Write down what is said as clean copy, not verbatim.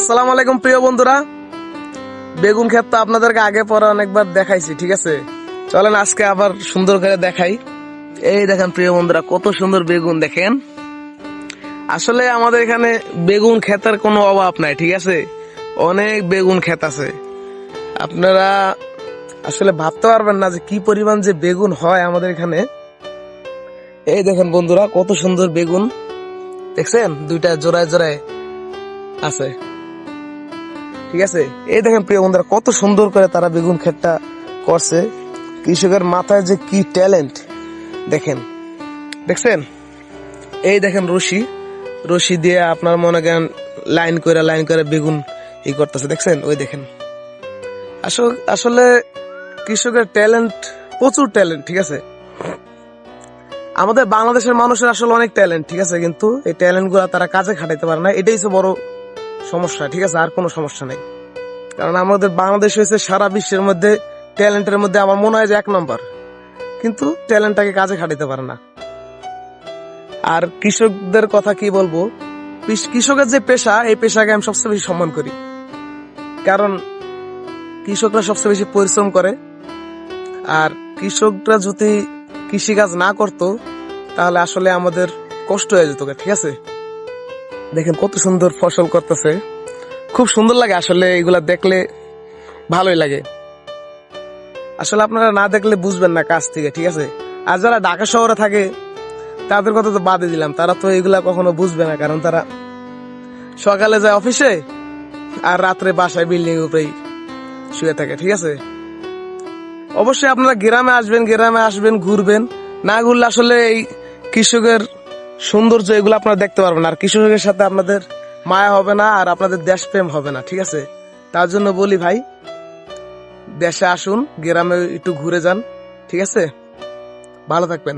আসসালামু আলাইকুম প্রিয় বন্ধুরা, বেগুন ক্ষেত তো আপনাদেরকে আগে পরে অনেকবার দেখাইছি, ঠিক আছে। চলেন আজকে আবার সুন্দর করে দেখাই। এই দেখেন প্রিয় বন্ধুরা, কত সুন্দর বেগুন দেখেন। আসলে আমাদের এখানে বেগুন ক্ষেতের কোনো অভাব নাই, ঠিক আছে। অনেক বেগুন ক্ষেত আছে। আপনারা আসলে ভাবতে পারবেন না যে কি পরিমাণ যে বেগুন হয় আমাদের এখানে। এই দেখেন বন্ধুরা, কত সুন্দর বেগুন দেখছেন, দুইটা জোড়ায় জোড়ায় আছে, ঠিক আছে। এই দেখেন প্রিয় বন্ধুরা, কত সুন্দর করে তারা বেগুন ক্ষেতটা করছে। কৃষকের মাথায় যে কি ট্যালেন্ট দেখেন, দেখছেন। এই দেখেন রশি রশি দিয়ে আপনার মনে করেন লাইন করে বেগুন ই করতেছে, দেখছেন। ওই দেখেন, আসলে কৃষকের ট্যালেন্ট, প্রচুর ট্যালেন্ট, ঠিক আছে। আমাদের বাংলাদেশের মানুষের আসলে অনেক ট্যালেন্ট, ঠিক আছে, কিন্তু এই ট্যালেন্ট গুলা তারা কাজে খাটাইতে পারে না, এটাই হচ্ছে বড় সমস্যা, ঠিক আছে। আর কোনো সমস্যা নেই, কারণ আমাদের বাংলাদেশ হয়েছে সারা বিশ্বের মধ্যে ট্যালেন্টের মধ্যে আমার মনে হয় যে 1 নম্বর, কিন্তু ট্যালেন্টটাকে কাজে খাটাইতে পারে না। আর কৃষকদের কথা কি বলবো, কৃষকের যে পেশা, এই পেশাকে আমি সবচেয়ে বেশি সম্মান করি, কারণ কৃষকরা সবচেয়ে বেশি পরিশ্রম করে। আর কৃষকরা যদি কৃষিকাজ না করতো তাহলে আসলে আমাদের কষ্ট হয়ে যেত, ঠিক আছে। দেখেন কত সুন্দর ফসল করতেছে, খুব সুন্দর লাগে আসলে, এগুলা দেখলে ভালোই লাগে। আসলে আপনারা না দেখলে বুঝবেন না কাছ থেকে, ঠিক আছে। আর যারা ঢাকা শহরে থাকে তাদের কথা তো বাদে দিলাম, তারা তো এগুলা কখনো বুঝবে না, কারণ তারা সকালে যায় অফিসে আর রাত্রে বাসায় বিল্ডিং উপরেই শুয়ে থাকে, ঠিক আছে। অবশ্যই আপনারা গ্রামে আসবেন ঘুরবেন, না ঘুরলে আসলে এই কৃষকের সৌন্দর্য এগুলো আপনারা দেখতে পারবেন না। আর কৃষকের সাথে আপনাদের মায়া হবে না, আর আপনাদের দেশপ্রেম হবে না, ঠিক আছে। তার জন্য বলি ভাই, দেশে আসুন, গ্রামে একটু ঘুরে যান, ঠিক আছে। ভালো থাকবেন।